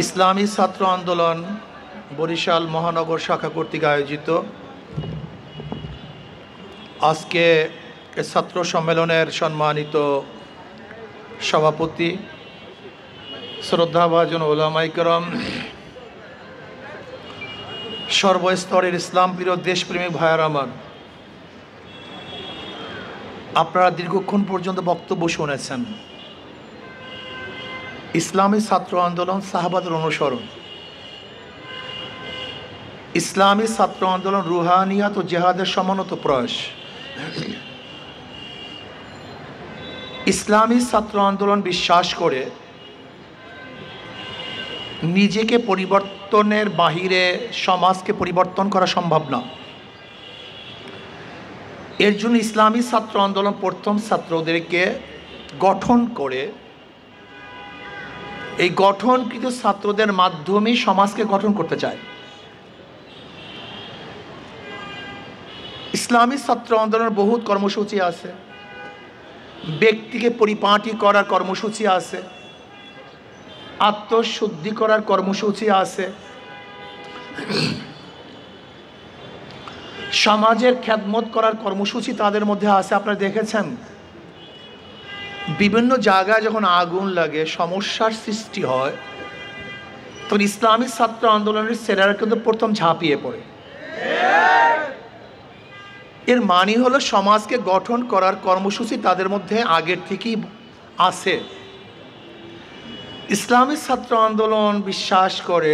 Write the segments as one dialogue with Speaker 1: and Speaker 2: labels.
Speaker 1: ইসলামী ছাত্র আন্দোলন বরিশাল মহানগর শাখা কর্তৃক আয়োজিত আজকে ছাত্র সম্মেলনের সম্মানিত সভাপতি শ্রদ্ধাভাজন ওলামায়ে কেরাম, সর্বস্তরের ইসলাম প্রিয় দেশপ্রেমিক ভাইয়েরা আমার, আপনারা দীর্ঘক্ষণ পর্যন্ত বক্তব্য শুনেছেন। ইসলামী ছাত্র আন্দোলন সাহাবাদের অনুসরণ, ইসলামী ছাত্র আন্দোলন রুহানিয়াত ও জেহাদের সমন্বিত প্রয়াস। ইসলামী ছাত্র আন্দোলন বিশ্বাস করে নিজেকে পরিবর্তনের বাহিরে সমাজকে পরিবর্তন করা সম্ভব না। এর জন্য ইসলামী ছাত্র আন্দোলন প্রথম ছাত্রদেরকে গঠন করে এই গঠনকৃত ছাত্রদের মাধ্যমে সমাজকে গঠন করতে চায়। ইসলামী ছাত্র আন্দোলনের বহুত কর্মসূচি আছে, ব্যক্তিকে পরিপাটি করার কর্মসূচি আছে, আত্মশুদ্ধি করার কর্মসূচি আছে, সমাজের খেদমত করার কর্মসূচি তাদের মধ্যে আছে। আপনারা দেখেছেন বিভিন্ন জায়গায় যখন আগুন লাগে, সমস্যার সৃষ্টি হয়, তখন ইসলামী ছাত্র আন্দোলনের ছেলেরা কিন্তু প্রথম ঝাঁপিয়ে পড়ে। এর মানে হলো সমাজকে গঠন করার কর্মসূচি তাদের মধ্যে আগের থেকেই আছে। ইসলামী ছাত্র আন্দোলন বিশ্বাস করে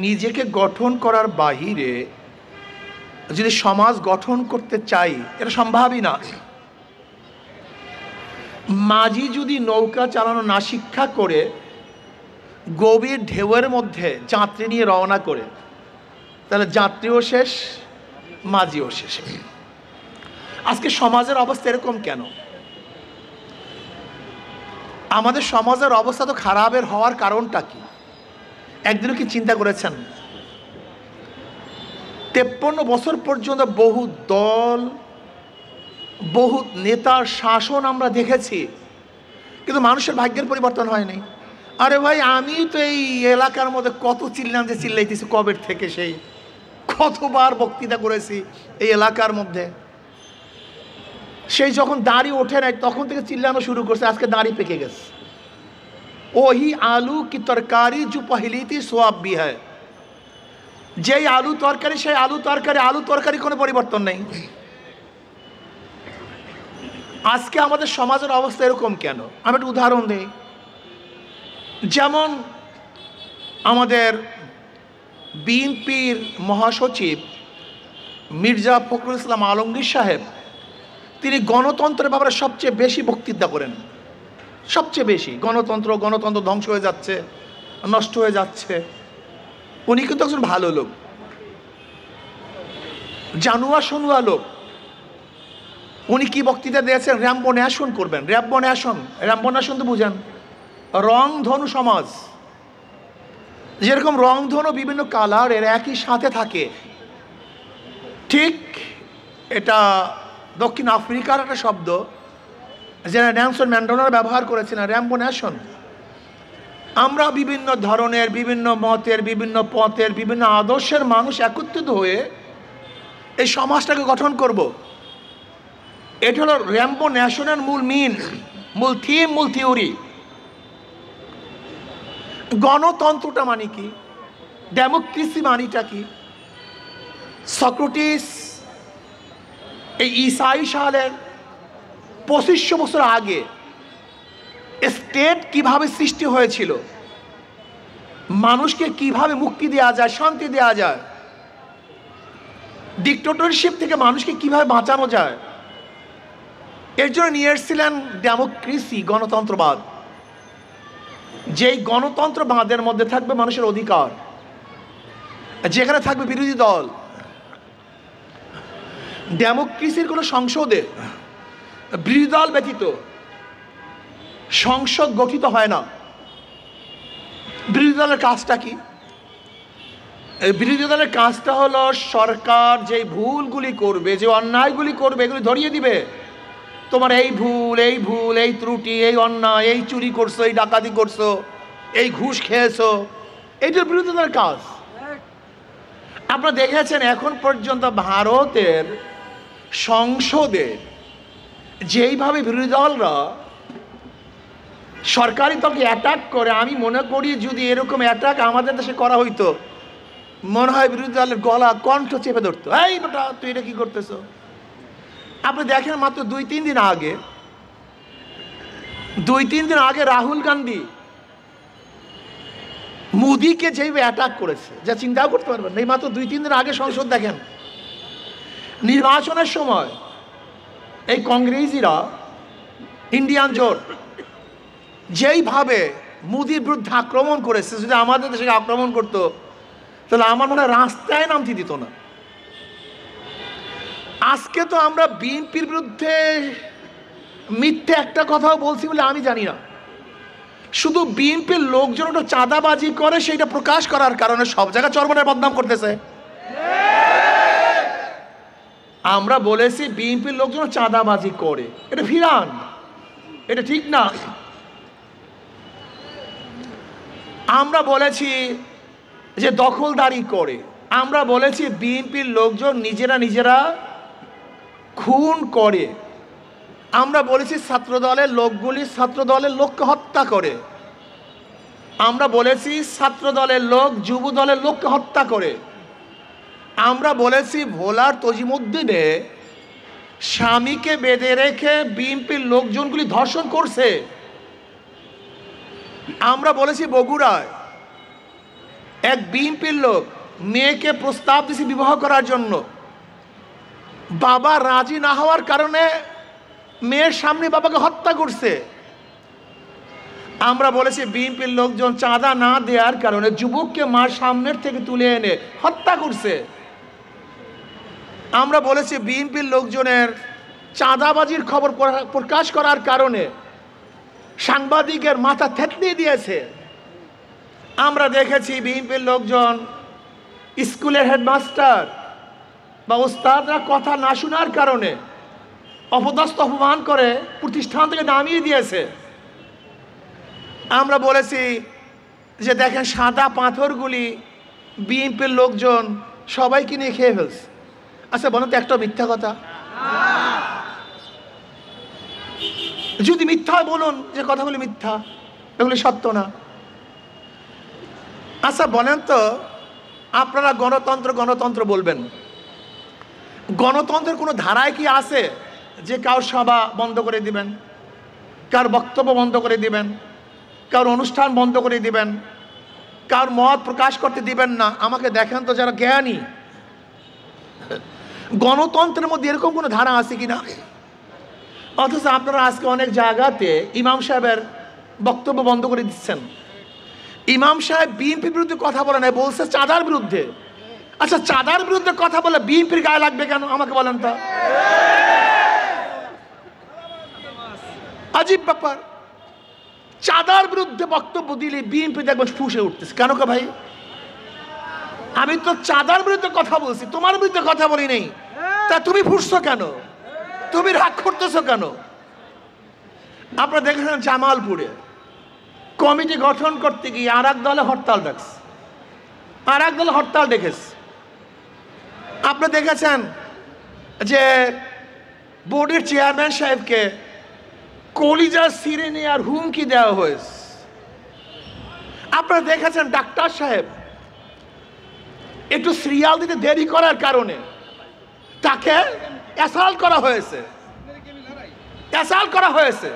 Speaker 1: নিজেকে গঠন করার বাহিরে যদি সমাজ গঠন করতে চাই, এটা সম্ভবই না। মাঝি যদি নৌকা চালানো না শিক্ষা করে গভীর ঢেউয়ের মধ্যে যাত্রী নিয়ে রওনা করে, তাহলে যাত্রীও শেষ, মাঝিও শেষ। আজকে সমাজের অবস্থা এরকম কেন? আমাদের সমাজের অবস্থা তো খারাপের হওয়ার কারণটা কি? একদিনও কি চিন্তা করেছেন? 53 বছর পর্যন্ত বহু দল, বহু নেতার শাসন আমরা দেখেছি, কিন্তু মানুষের ভাগ্যের পরিবর্তন হয়নি। আরে ভাই, আমি তো এই এলাকার মধ্যে কত চিল্লাইতেছি কবের থেকে, সেই কতবার বক্তৃতা করেছি এই এলাকার মধ্যে। সেই যখন দাড়ি ওঠে নাই তখন থেকে চিল্লানো শুরু করছে, আজকে দাড়ি পেকে গেছে। ওহি আলু কি তরকারি जो पहली थी सो अब भी है। যেই আলু তরকারি সেই আলু তরকারি কোনো পরিবর্তন নেই। আজকে আমাদের সমাজের অবস্থা এরকম কেন? আমি একটা উদাহরণ দিই। যেমন আমাদের বিএনপির মহাসচিব মির্জা ফখরুল ইসলাম আলমগীর সাহেব, তিনি গণতন্ত্রের ব্যাপারে সবচেয়ে বেশি বক্তৃতা করেন। সবচেয়ে বেশি গণতন্ত্র ধ্বংস হয়ে যাচ্ছে, নষ্ট হয়ে যাচ্ছে। উনি কিন্তু একজন ভালো লোক, জানুয়া শোনুয়া লোক। উনি কি বক্তৃতা দিয়েছেন? র্যাম্বো ন্যাশন করবেন। র্যাম্বো ন্যাশন তো বুঝেন, রংধনু সমাজ। যেরকম রংধনু বিভিন্ন কালার এর একই সাথে থাকে, ঠিক এটা দক্ষিণ আফ্রিকার একটা শব্দ যেটা নেলসন ম্যান্ডেলা ব্যবহার করেছেন, র্যাম্বো ন্যাশন। আমরা বিভিন্ন ধরনের, বিভিন্ন মতের, বিভিন্ন পথের, বিভিন্ন আদর্শের মানুষ একত্রিত হয়ে এই সমাজটাকে গঠন করব। এটা হলো র্যাম্বো ন্যাশনের মূল থিম, মূল থিওরি। গণতন্ত্রটা মানে কি? ডেমোক্রেসি মানিটা কি? সক্রেটিস এই ঈসাই সালের 2500 বছর আগে স্টেট কিভাবে সৃষ্টি হয়েছিল, মানুষকে কিভাবে মুক্তি দেওয়া যায়, শান্তি দেওয়া যায়, ডিক্টেটরশিপ থেকে মানুষকে কিভাবে বাঁচানো যায়, এর জন্য নিয়ে এসেছিলেন ডেমোক্রেসি, গণতন্ত্রবাদ। যেই গণতন্ত্রবাদের মধ্যে থাকবে মানুষের অধিকার, যেখানে থাকবে বিরোধী দল। ডেমোক্রেসির কোনো সংসদে বিরোধী দল ব্যতীত সংসদ গঠিত হয় না। বিরোধী দলের কাজটা কি? এই বিরোধী দলের কাজটা হলো সরকার যেই ভুলগুলি করবে, যে অন্যায়গুলি করবে, এগুলি ধরিয়ে দিবে। তোমার এই ভুল, এই ত্রুটি, এই অন্যায়, এই চুরি করছো, এই ডাকাতি করছো, এই ঘুষ খেয়েছো, এটার বিরুদ্ধে তার কাজ। আপনারা দেখেছেন এখন পর্যন্ত ভারতের সংসদে যেইভাবে বিরোধী দলরা সরকারি দলকে অ্যাটাক করে, আমি মনে করি যদি এরকম অ্যাটাক আমাদের দেশে করা হইতো, মনে হয় বিরোধী দলের গলা কণ্ঠ চেপে ধরতো, এই বেটা তুই এটা কি করতেছো। আপনি দেখেন মাত্র 2-3 দিন আগে রাহুল গান্ধী মোদিকে যেভাবে অ্যাটাক করেছে, যা চিন্তাও করতে পারবেন। এই মাত্র 2-3 দিন আগে সংসদ দেখেন, নির্বাচনের সময় এই কংগ্রেসিরা, ইন্ডিয়ান জোট যেইভাবে মোদির বিরুদ্ধে আক্রমণ করেছে, যদি আমাদের দেশে আক্রমণ করতো তাহলে আমার মনে হয় রাস্তায় নামতে দিত না। আজকে তো আমরা বিএনপির বিরুদ্ধে মিথ্যে একটা কথাও বলছি বলে আমি জানি না, শুধু বিএনপির লোকজন ওটা চাঁদাবাজি করে সেটা প্রকাশ করার কারণে সব জায়গায় চরমনের বদনাম করতেছে। আমরা বলেছি বিএনপির লোকজন চাঁদাবাজি করে, এটা ফিরান, এটা ঠিক না। আমরা বলেছি যে দখলদারি করে, আমরা বলেছি বিএনপির লোকজন নিজেরা খুন করে, আমরা বলেছি ছাত্রদলের লোককে হত্যা করে, আমরা বলেছি ছাত্রদলের লোক যুব দলের লোককে হত্যা করে, আমরা বলেছি ভোলার তজিমুদ্দিনে স্বামীকে বেঁধে রেখে বিএনপির লোকজনগুলি ধর্ষণ করছে, আমরা বলেছি বগুড়ায় এক বিএনপির লোক মেয়েকে প্রস্তাব দিয়েছে বিবাহ করার জন্য, বাবা রাজি না হওয়ার কারণে মেয়ের সামনে বাবাকে হত্যা করছে। আমরা বলেছি বিএনপির লোকজন চাঁদা না দেওয়ার কারণে যুবককে মার সামনের থেকে তুলে এনে হত্যা করছে। আমরা বলেছি বিএনপির লোকজনের চাঁদাবাজির খবর প্রকাশ করার কারণে সাংবাদিকের মাথা থেতলিয়ে দিয়েছে। আমরা দেখেছি বিএনপির লোকজন স্কুলের হেডমাস্টার বা ওস্তাদরা কথা না শোনার কারণে অপদস্থ অপমান করে প্রতিষ্ঠান থেকে নামিয়ে দিয়েছে। আমরা বলেছি যে দেখেন সাদা পাথরগুলি বিএনপির লোকজন সবাইকে নিয়ে খেয়ে ফেলছে। আচ্ছা বলেন তো একটা মিথ্যা কথা? যদি মিথ্যা বলুন যে কথাগুলি মিথ্যা, এগুলি সত্য না। আচ্ছা বলেন তো, আপনারা গণতন্ত্র বলবেন, গণতন্ত্রের কোনো ধারায় কি আছে যে কারোর সভা বন্ধ করে দিবেন, কার বক্তব্য বন্ধ করে দিবেন, কার অনুষ্ঠান বন্ধ করে দিবেন, কার মত প্রকাশ করতে দিবেন না? আমাকে দেখেন তো যারা জ্ঞানী, গণতন্ত্রের মধ্যে এরকম কোনো ধারা আছে কিনা? অথচ আপনারা আজকে অনেক জায়গাতে ইমাম সাহেবের বক্তব্য বন্ধ করে দিচ্ছেন। ইমাম সাহেব বিএনপির বিরুদ্ধে কথা বলে নাই, বলছে চাঁদার বিরুদ্ধে। আচ্ছা চাঁদার বিরুদ্ধে কথা বলে বিএনপির গায়ে লাগবে কেন আমাকে বলেন তো? আজীব ব্যাপার। চাঁদার বিরুদ্ধে বক্তব্য দিলে বিএনপি দেখবেন ফুঁসে উঠতেছে। কেন কে ভাই? আমি তো চাঁদার বিরুদ্ধে কথা বলছি, তোমার বিরুদ্ধে কথা বলি নেই, তা তুমি ফুঁসছো কেন? তুমি রাগ করতেছো কেন? আপনারা দেখেছেন জামালপুরে কমিটি গঠন করতে গিয়ে আর এক দলে হরতাল ডাকছে, ডেকেছে। আপনি দেখেছেন যে বোর্ডের চেয়ারম্যান সাহেবকে কলিজা ছিঁড়ে নেওয়ার হুমকি দেওয়া হয়েছে। আপনারা দেখেছেন ডাক্তার সাহেব একটু সিরিয়াল দিতে দেরি করার কারণে তাকে অ্যাসাল্ট করা হয়েছে।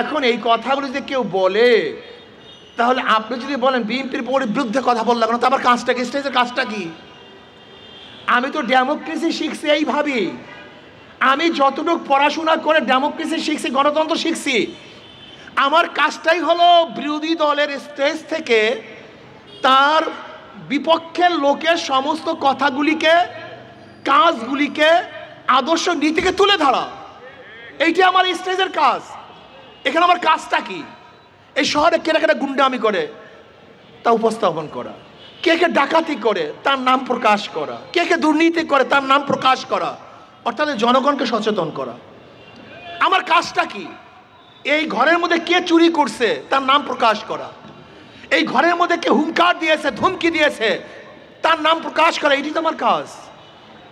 Speaker 1: এখন এই কথাগুলো যদি কেউ বলে, তাহলে আপনি যদি বলেন বিএনপির বিরুদ্ধে কথা বললাম না, তো আবার কাজটা কি, স্টেজের কাজটা কি? আমি তো ডেমোক্রেসি শিখছি এইভাবেই। আমি যতটুকু পড়াশোনা করে ডেমোক্রেসি শিখছি, গণতন্ত্র শিখছি, আমার কাজটাই হলো বিরোধী দলের স্টেজ থেকে তার বিপক্ষের লোকের সমস্ত কথাগুলিকে, কাজগুলিকে, আদর্শ নীতিকে তুলে ধরা। এইটা আমার স্টেজের কাজ। এখানে আমার কাজটা কি? এই শহরে কেনা কেনা গুন্ডামি করে তা উপস্থাপন করা, কে কে ডাকাতি করে তার নাম প্রকাশ করা, কে কে দুর্নীতি করে তার নাম প্রকাশ করা, অর্থাৎ জনগণকে সচেতন করা। আমার কাজটা কি? এই ঘরের মধ্যে কে চুরি করছে তার নাম প্রকাশ করা, এই ঘরের মধ্যে কে হুঙ্কার দিয়েছে, ধমকি দিয়েছে, তার নাম প্রকাশ করে, এটি তো আমার কাজ।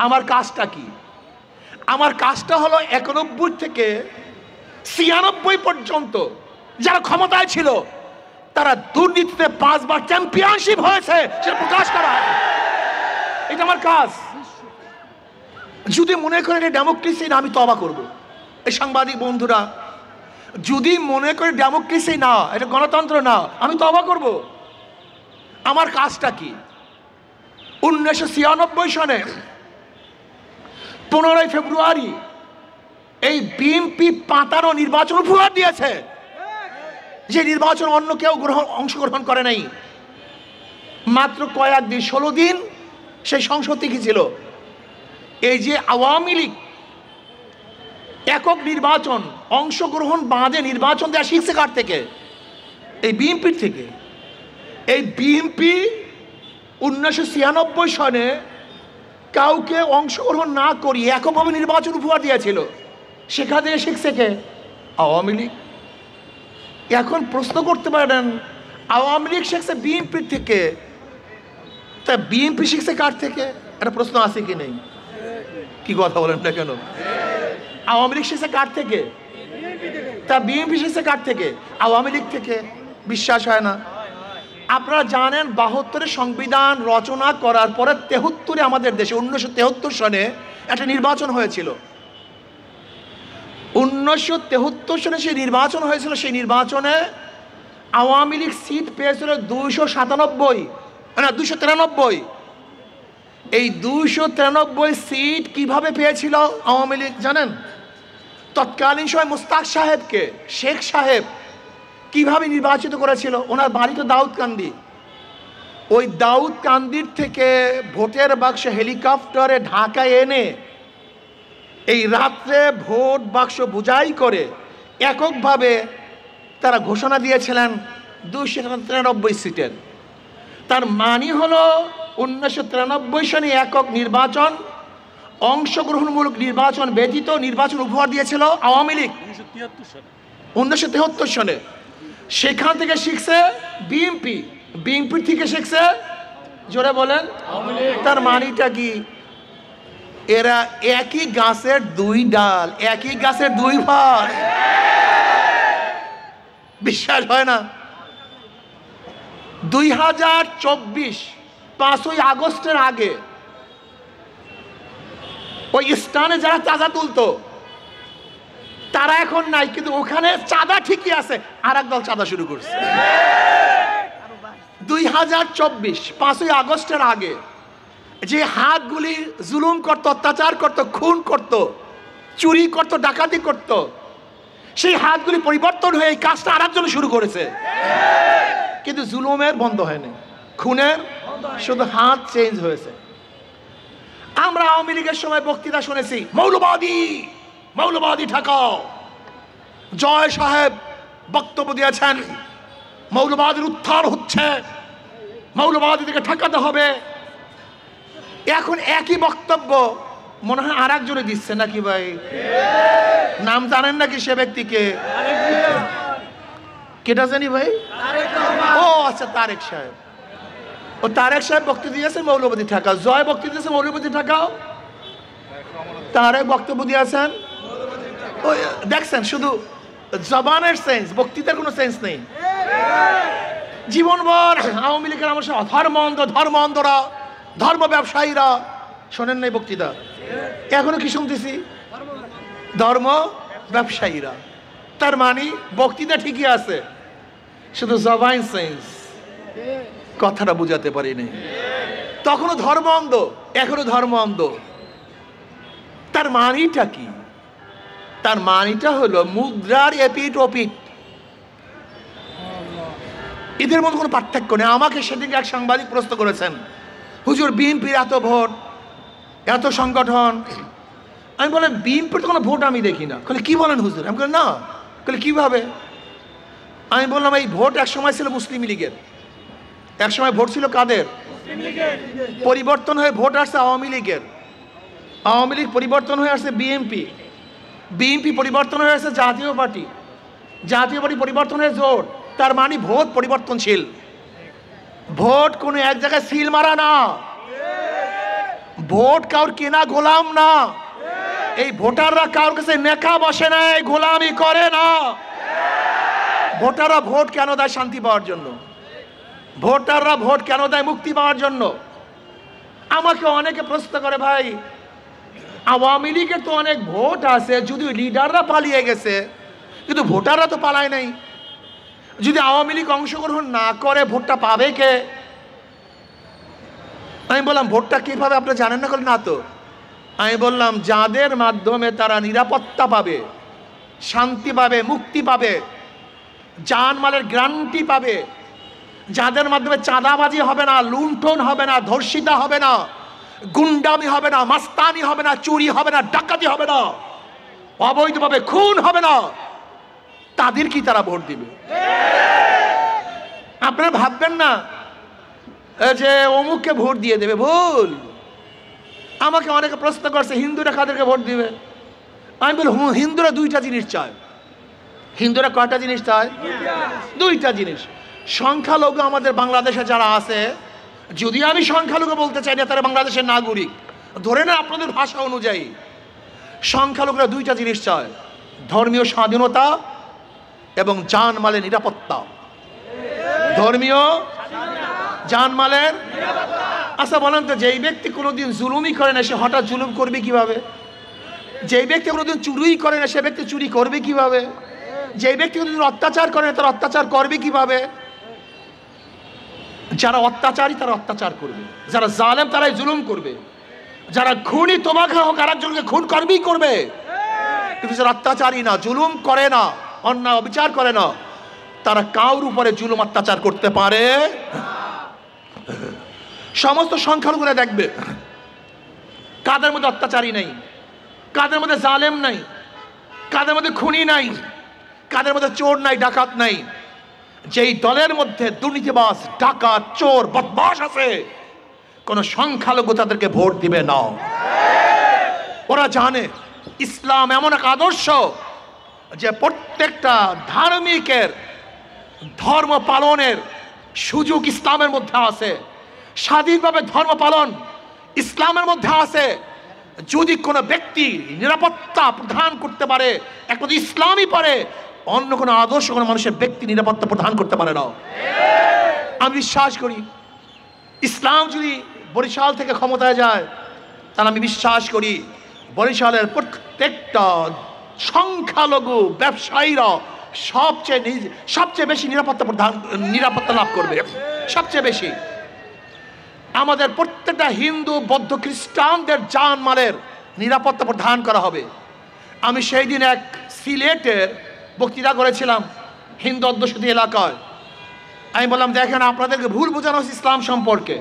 Speaker 1: আমার কাজটা কি? আমার কাজটা হলো 91 থেকে 96 পর্যন্ত যারা ক্ষমতায় ছিল তারা দুর্নীতিতে 5 বার চ্যাম্পিয়নশিপ হয়েছে সেটা প্রকাশ করা। এটা আমার কাজ। যদি মনে করেন এটা ডেমোক্রেসি না, আমি তওবা করব। এই সাংবাদিক বন্ধুরা, যদি মনে করে ডেমোক্রেসি না, এটা গণতন্ত্র না, আমি তওবা করব। আমার কাজটা কি? 1996 সনে 15 ফেব্রুয়ারি এই বিএনপি পাতানো নির্বাচন উপহার দিয়েছে, যে নির্বাচন অন্য কেউ অংশগ্রহণ করে নাই। মাত্র কয়েকদিন, 16 দিন সেই সংসদ থেকে ছিল। এই যে আওয়ামী লীগ একক নির্বাচন অংশগ্রহণ বাদে নির্বাচন দেওয়া শিখছে কার থেকে? এই বিএনপির থেকে। এই বিএনপি 1996 সনে কাউকে অংশগ্রহণ না করিয়ে এককভাবে নির্বাচন উপহার দিয়েছিল। সেখান থেকে শিখছে কে? আওয়ামী লীগ। এখন প্রশ্ন করতে পারেন, আওয়ামী লীগ শিখছে বিএনপির থেকে, তা বিএনপি শিখছে কার থেকে? একটা প্রশ্ন আছে কি নেই? কি কথা বলেন না কেন? আওয়ামী লীগ শিখছে কার থেকে? তা বিএনপি শিখছে কার থেকে? আওয়ামী লীগ থেকে। বিশ্বাস হয় না? আপনারা জানেন 72-এ সংবিধান রচনা করার পরে 73-এ আমাদের দেশে 1973 সনে একটা নির্বাচন হয়েছিল। 1973 সনে সেই নির্বাচন হয়েছিল। সেই নির্বাচনে আওয়ামী লীগ সিট পেয়েছিল 297, না 293। এই 293 সিট কিভাবে পেয়েছিল আওয়ামী লীগ জানেন? তৎকালীন সময় মুস্তাক সাহেবকে শেখ সাহেব কিভাবে নির্বাচিত করেছিল? ওনার বাড়ি তো দাউদকান্দি। ওই দাউদকান্দির থেকে ভোটের বাক্স হেলিকপ্টারে ঢাকায় এনে এই রাত্রে ভোট বাক্স বোঝাই করে এককভাবে তারা ঘোষণা দিয়েছিলেন 293 সিটের। তার মানে হলো 1993 সনে একক নির্বাচন অংশগ্রহণমূলক নির্বাচন ব্যতীত নির্বাচন উপহার দিয়েছিল আওয়ামী লীগ 1973 সনে। সেখান থেকে শিখছে বিএনপি, বিএনপি থেকে শিখছে, জোরে বলেন, তার মানিটা কি? এরা একই গাছের দুই ডাল, একই গাছের দুই ফল। বিশ্বাস হয় না? 2024 5ই আগস্টের আগে ওই স্থানে যারা চাঁদা তুলতো তারা এখন নাই, কিন্তু ওখানে চাঁদা ঠিকই আছে, আর এক দল চাঁদা শুরু করছে। 2024 5ই আগস্টের আগে যে হাতগুলি জুলুম করত, অত্যাচার করত, খুন করত, চুরি করত, ডাকাতি করত, সেই হাতগুলি পরিবর্তন হয়ে এই কাজটা আর একজন শুরু করেছে। কিন্তু জুলুমের বন্ধ হয়নি, খুনের শুধু হাত চেঞ্জ হয়েছে। আমরা আওয়ামী লীগের সময় বক্তৃতা শুনেছি, মৌলবাদী মৌলবাদী ঠেকাও। জয় সাহেব বক্তব্য দিয়েছেন, মৌলবাদীর উত্থান হচ্ছে, মৌলবাদী থেকে ঠেকাতে হবে। এখন একই বক্তব্য মনে হয় আর একজনে দিচ্ছে নাকি ভাই? নাম জানেন নাকি সে ব্যক্তিকে? কেটা জানি ভাই? ও আচ্ছা, তারেক সাহেব। ও তারেক সাহেব বক্তব্য দিয়েছে মৌলবাদী ঠেকাও। জয় বক্তব্য দিয়েছে মৌলবাদী ঠেকাও। তারেক বক্তব্য দিয়েছেন, ওই দেখছেন শুধু জবানের সেন্স, বক্তৃতার কোনো সেন্স নেই। জীবনভর আওয়ামী লীগের আমার ধর্ম অন্ধ, ধর্ম অন্ধরা, ধর্ম ব্যবসায়ীরা। শোনেন নাই বক্তৃতা? এখনো কি শুনতেছি? ধর্ম ব্যবসায়ীরা। তার মানে বক্তৃতা ঠিকই আছে, শুধু জবান সেন্স, কথাটা বুঝাতে পারিনি। তখনও ধর্ম অন্ধ, এখনো ধর্ম অন্ধ। তার মানিটা কি? তার মানিটা হলো মুদ্রার এপিট ওপিট, এদের মধ্যে কোনো পার্থক্য নেই। আমাকে সেদিকে এক সাংবাদিক প্রশ্ন করেছেন, হুজুর বিএনপির এত ভোট, এত সংগঠন, আমি বলেন বিএনপির তো কোনো ভোট আমি দেখি না। বলে কি বলেন হুজুর? আমি বলি না। বলে কিভাবে? আমি বললাম এই ভোট এক সময় ছিল মুসলিম লীগের, এক সময় ভোট ছিল কাদের? পরিবর্তন হয়ে ভোট আসছে আওয়ামী লীগের, আওয়ামী লীগ পরিবর্তন হয়ে আসছে বিএনপি, বিএনপি পরিবর্তন হয়ে আসছে জাতীয় পার্টি, জাতীয় পার্টি পরিবর্তন হয়ে জোট। তার মানে ভোট পরিবর্তনশীল। ভোট কোনো এক জায়গায় সিল মারা না, ভোট কাউর কেনা গোলাম না। এই ভোটাররা কারোর কাছে নেকা বসে না, গোলামি করে না। ভোটাররা ভোট কেন দেয়? শান্তি পাওয়ার জন্য। ভোটাররা ভোট কেন দেয়? মুক্তি পাওয়ার জন্য। আমাকে অনেকে প্রশ্ন করে, ভাই আওয়ামী লীগের তো অনেক ভোট আছে, যদিও লিডাররা পালিয়ে গেছে, কিন্তু ভোটাররা তো পালায় নাই। যদি আওয়ামী লীগ অংশগ্রহণ না করে ভোটটা পাবে কে? আমি বললাম ভোটটা কিভাবে আপনি জানেন না? না তো। আমি বললাম যাদের মাধ্যমে তারা নিরাপত্তা পাবে, শান্তি পাবে, মুক্তি পাবে, জানমালের গ্যারান্টি পাবে, যাদের মাধ্যমে চাঁদাবাজি হবে না, লুণ্ঠন হবে না, ধর্ষিতা হবে না, গুন্ডামি হবে না, মাস্তানি হবে না, চুরি হবে না, ডাকাতি হবে না, অবৈধভাবে খুন হবে না, তাদের কি তারা ভোট দিবে? আপনারা ভাববেন না যে অমুককে ভোট দিয়ে দেবে, ভুল। আমাকে অনেকে প্রশ্ন করছে হিন্দুরা কাদেরকে ভোট দিবে? আমি বলি হিন্দুরা দুইটা জিনিস চায়। হিন্দুরা কয়টা জিনিস চায়? দুইটা জিনিস। সংখ্যালঘু আমাদের বাংলাদেশে যারা আছে, যদি আমি সংখ্যালঘু বলতে চাই না, তারা বাংলাদেশের নাগরিক ধরে না আপনাদের ভাষা অনুযায়ী। সংখ্যালঘুরা দুইটা জিনিস চায়, ধর্মীয় স্বাধীনতা এবং জানমালের নিরাপত্তা। ধর্মীয় জানমালের। আচ্ছা বলেন তো, যেই ব্যক্তি কোনোদিন জুলুমই করে না সে হঠাৎ জুলুম করবে কিভাবে? যেই ব্যক্তি কোনোদিন চুরিই করে না সে ব্যক্তি চুরি করবে কিভাবে? যেই ব্যক্তি কোনোদিন অত্যাচার করে না তারা অত্যাচার করবে কিভাবে? যারা অত্যাচারী তারা অত্যাচার করবে, যারা জালেম তারাই জুলুম করবে, যারা খুনি তোমাকে হোক আরেকজনকে খুন করবেই করবে। কিন্তু যারা অত্যাচারী না, জুলুম করে না, অন্যায় অবিচার করে না, তারা কাউর উপরে জুলুম অত্যাচার করতে পারে। সমস্ত সংখ্যালঘুরা দেখবে কাদের মধ্যে অত্যাচারী নাই, কাদের মধ্যে জালেম নাই, কাদের মধ্যে খুনি নাই, কাদের মধ্যে চোর নাই, ডাকাত নাই। যেই দলের মধ্যে দুর্নীতিবাজ, ডাকাত, চোর, বদমাশ আছে, কোন সংখ্যালঘু তাদেরকে ভোট দিবে না। ওরা জানে ইসলাম এমন এক আদর্শ যে প্রত্যেকটা ধার্মিকের ধর্ম পালনের সুযোগ ইসলামের মধ্যে আছে। স্বাধীনভাবে ধর্ম পালন ইসলামের মধ্যে আছে। যদি কোনো ব্যক্তি নিরাপত্তা প্রদান করতে পারে, একমাত্র ইসলামই পারে, অন্য কোনো আদর্শ কোনো মানুষের ব্যক্তি নিরাপত্তা প্রদান করতে পারে না। আমি বিশ্বাস করি ইসলাম যদি বরিশাল থেকে ক্ষমতায় যায়, তাহলে আমি বিশ্বাস করি বরিশালের প্রত্যেকটা সংখ্যালঘু ব্যবসায়ীরা সবচেয়ে বেশি নিরাপত্তা লাভ করবে। সবচেয়ে বেশি আমাদের প্রত্যেকটা হিন্দু, বৌদ্ধ, খ্রিস্টানদের জানমালের নিরাপত্তা প্রদান করা হবে। আমি সেই দিন এক সিলেটের বক্তৃতা করেছিলাম হিন্দু অধ্যুষিত এলাকায়। আমি বললাম দেখেন আপনাদেরকে ভুল বোঝানো হচ্ছে ইসলাম সম্পর্কে।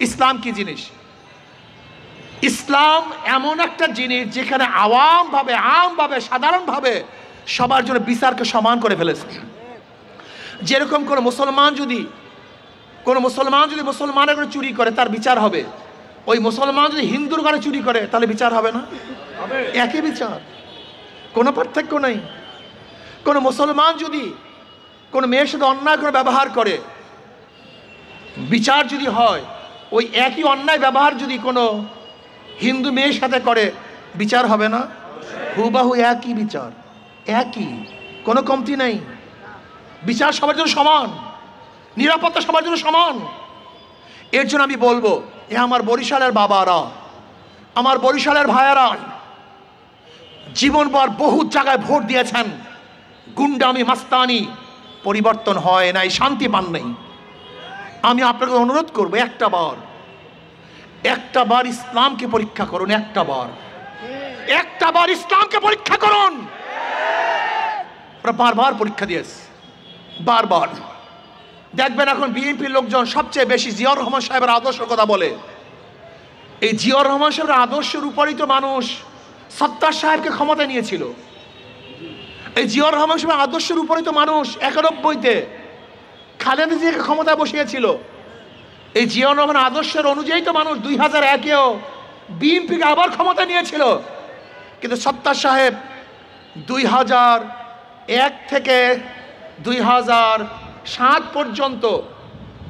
Speaker 1: ইসলাম কি জিনিস? ইসলাম এমন একটা জিনিস যেখানে আমভাবে সাধারণভাবে সবার জন্য বিচারকে সমান করে ফেলেছে। যেরকম কোনো মুসলমান যদি মুসলমানের ঘরে চুরি করে তার বিচার হবে, ওই মুসলমান যদি হিন্দুর ঘরে চুরি করে তাহলে বিচার হবে না? একই বিচার, কোনো পার্থক্য নেই। কোনো মুসলমান যদি কোনো মেয়ের সাথে অন্যায় করে ব্যবহার করে, বিচার যদি হয় ওই একই অন্যায় ব্যবহার যদি কোনো হিন্দু মেয়ের সাথে করে, বিচার হবে না? হুবাহু একই বিচার, একই, কোনো কমতি নেই। বিচার সবার জন্য সমান, নিরাপত্তা সবার জন্য সমান। এর জন্য আমি বলবো, আমার বরিশালের বাবারা, আমার বরিশালের ভাইয়ারা জীবনভর বহু জায়গায় ভোট দিয়েছেন, গুন্ডামি, মাস্তানি, পরিবর্তন হয় নাই, শান্তি পান নাই। আমি আপনাকে অনুরোধ করবো একটা বার ইসলামকে পরীক্ষা করুন। একটা বার ইসলামকে পরীক্ষা করুন। বারবার পরীক্ষা দিয়েছে, বারবার। দেখবেন এখন বিএনপির লোকজন সবচেয়ে বেশি জিয়াউর রহমান সাহেবের আদর্শের কথা বলে। এই জিয়াউর রহমান সাহেবের আদর্শের উপরই তো মানুষ সত্তার সাহেবকে ক্ষমতা নিয়েছিল। এই জিয়াউর রহমান সাহেবের আদর্শের উপরই তো মানুষ 91-তে খালেদা জিয়াকে ক্ষমতায় বসিয়েছিল। এই জিয়াউর রহমান আদর্শের অনুযায়ী তো মানুষ 2001-এও বিএনপিকে আবার ক্ষমতা নিয়েছিল। কিন্তু সত্তার সাহেব 2001 থেকে 2007 পর্যন্ত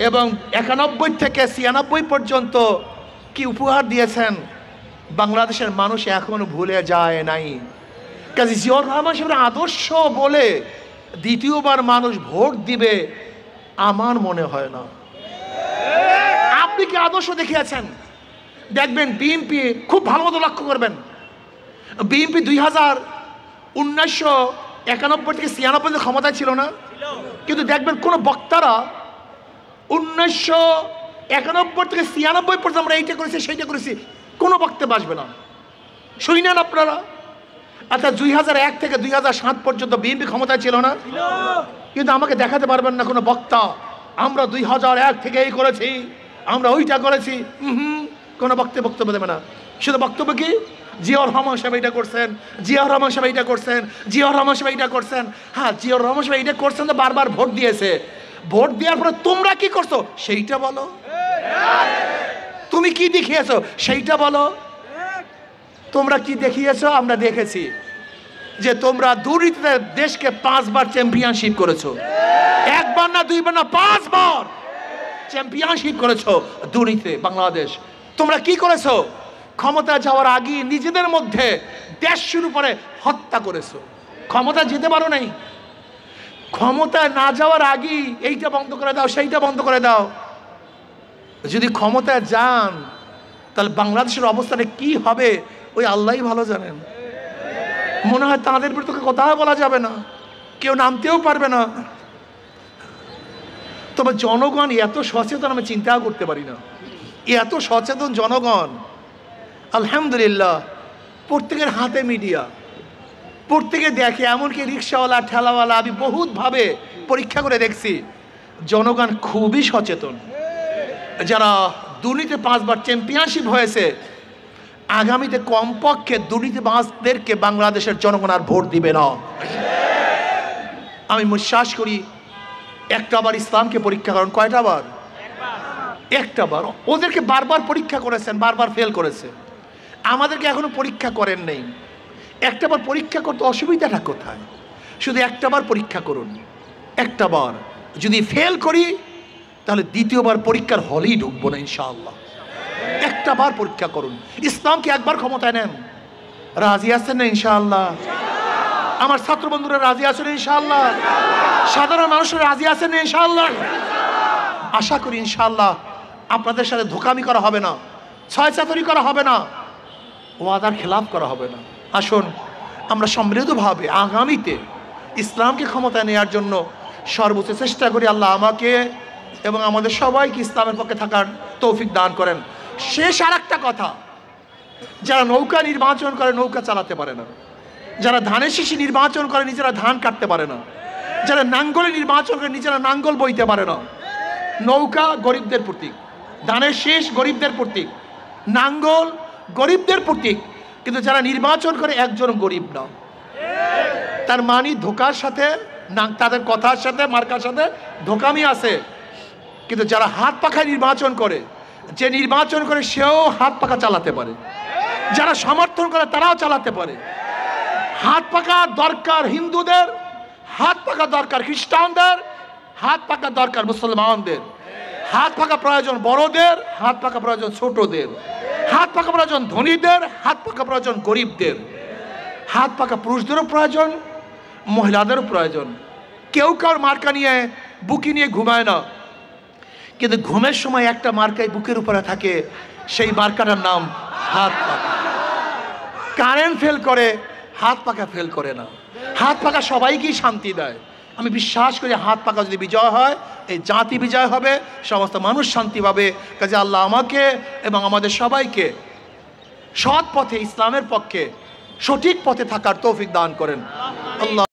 Speaker 1: এবং 91 থেকে 96 পর্যন্ত কি উপহার দিয়েছেন বাংলাদেশের মানুষ এখনো ভুলে যায় নাই। কাজে জিয়াউর রহমান সাহেবের আদর্শ বলে দ্বিতীয়বার মানুষ ভোট দিবে আমার মনে হয় না। আপনি কি আদর্শ দেখিয়েছেন? দেখবেন বিএনপি, খুব ভালো মতো লক্ষ্য করবেন, বিএনপি 1991 থেকে 96 ক্ষমতায় ছিল না, কিন্তু দেখবেন কোনো বক্তারা 1991 থেকে 96 পর্যন্ত আমরা এইটা করেছি সেইটা করেছি, কোনো বক্তব্য আসবে না। শুনি নেন আপনারা। আচ্ছা 2001 থেকে 2007 পর্যন্ত বিএনপি ক্ষমতায় ছিল না, কিন্তু আমাকে দেখাতে পারবেন না কোনো বক্তা আমরা 2001 থেকে এই করেছি, আমরা ওইটা করেছি। কোনো বক্তব্য দেবে না। শুধু বক্তব্য কি, জিয়াউর রহমান সাহেব এইটা করছেন, জিয়াউর রহমান সাহেব এইটা করছেন, জিয়াউর রহমান সাহেব এইটা করছেন। হ্যাঁ, জিয়াউর রহমান সাহেব এইটা করছেন তো বারবার ভোট দিয়েছে। ভোট দেওয়ার পরে তোমরা কি করছো সেইটা বলো, তুমি কি দেখিয়েছো সেইটা বলো। তোমরা কি দেখিয়েছো? আমরা দেখেছি যে তোমরা দুর্নীতিতে দেশকে 5 বার চ্যাম্পিয়নশিপ করেছো। 1 বার না 2 বার না 5 বার চ্যাম্পিয়নশিপ করেছো দুর্নীতিতে বাংলাদেশ। তোমরা কি করেছো? ক্ষমতা যাওয়ার আগে নিজেদের মধ্যে দেশ শুরু করে হত্যা করেছো। ক্ষমতা যেতে পারো নাই, ক্ষমতা না যাওয়ার আগেই এইটা বন্ধ করে দাও সেইটা বন্ধ করে দাও। যদি ক্ষমতায় যান তাহলে বাংলাদেশের অবস্থাটা কি হবে ওই আল্লাহই ভালো জানেন। মনে হয় তাদের বিরুদ্ধে কথা বলা যাবে না, কেউ নামতেও পারবে না। তবে জনগণ এত সচেতন আমি চিন্তাও করতে পারি না। এত সচেতন জনগণ, আলহামদুলিল্লাহ। প্রত্যেকের হাতে মিডিয়া, প্রত্যেকে দেখে, এমনকি রিক্সাওয়ালা ঠেলাওয়ালা, আমি বহুতভাবে পরীক্ষা করে দেখছি জনগণ খুবই সচেতন। যারা দুর্নীতি 5 বার চ্যাম্পিয়নশিপ হয়েছে, আগামীতে কমপক্ষে দুর্নীতিবাজদেরকে বাংলাদেশের জনগণ আর ভোট দিবে না। আমি বিশ্বাস করি একটা বার ইসলামকে পরীক্ষা করেন। কয়টা বার? একটা বার। ওদেরকে বারবার পরীক্ষা করেছেন, বারবার ফেল করেছে। আমাদেরকে এখনো পরীক্ষা করেন নেই। একটা বার পরীক্ষা করতে অসুবিধাটা কোথায়? শুধু একটা বার পরীক্ষা করুন। একটা বার যদি ফেল করি তাহলে দ্বিতীয়বার পরীক্ষার হলেই ঢুকবো না ইনশাআল্লাহ। একটা বার পরীক্ষা করুন। ইসলামকে একবার ক্ষমতায় নেন, রাজি আছেন না ইনশাআল্লাহ? আমার ছাত্র বন্ধুরা রাজি আছেন ইনশাআল্লাহ? সাধারণ মানুষরা রাজি আছেন ইনশাআল্লাহ? আশা করি ইনশাআল্লাহ আপনাদের সাথে ধোকামি করা হবে না, ছয়চাতুরি করা হবে না, ওয়াদার খেলাফ করা হবে না। আসুন আমরা সমৃদ্ধভাবে আগামীতে ইসলামকে ক্ষমতায় নেওয়ার জন্য সর্বোচ্চ চেষ্টা করি। আল্লাহ আমাকে এবং আমাদের সবাইকে ইসলামের পক্ষে থাকার তৌফিক দান করেন। শেষ আর একটা কথা, যারা নৌকা নির্বাচন করে নৌকা চালাতে পারে না, যারা ধানের শীষে নির্বাচন করে নিজেরা ধান কাটতে পারে না, যারা নাঙ্গলে নির্বাচন করে নিজেরা নাঙ্গল বইতে পারে না। নৌকা গরিবদের প্রতীক, ধানের শীষ গরিবদের প্রতীক, নাঙ্গল গরিবদের প্রতীক, কিন্তু যারা নির্বাচন করে একজন গরিব না। তার মানে ধোকার সাথে, তাদের কথার সাথে, মার্কার সাথে ধোকামি আছে। কিন্তু যারা হাত পাখায় নির্বাচন করে, যে নির্বাচন করে সেও হাত পাখা চালাতে পারে, যারা সমর্থন করে তারাও চালাতে পারে। হাত পাখা দরকার হিন্দুদের, হাত পাখা দরকার খ্রিস্টানদের, হাত পাখা দরকার মুসলমানদের, হাত পাখা প্রয়োজন বড়দের, হাত পাখা প্রয়োজন ছোটদের, হাত পাখা প্রয়োজন ধনীদের, হাত পাখা প্রয়োজন গরিবদের, হাত পাখা পুরুষদেরও প্রয়োজন, মহিলাদেরও প্রয়োজন। কেউ কার মার্কা নিয়ে বুকি নিয়ে ঘুমায় না, কিন্তু ঘুমের সময় একটা মার্কাই বুকের উপরে থাকে, সেই মার্কাটার নাম হাত পাখা। কারেন্ট ফেল করে, হাত পাখা ফেল করে না। হাত পাখা সবাইকেই শান্তি দেয়। আমি বিশ্বাস করি হাত পাখা যদি বিজয় হয়, এই জাতি বিজয় হবে, সমস্ত মানুষ শান্তি পাবে। কাজে আল্লাহ আমাকে এবং আমাদের সবাইকে সৎ পথে, ইসলামের পক্ষে, সঠিক পথে থাকার তৌফিক দান করেন। আল্লাহ।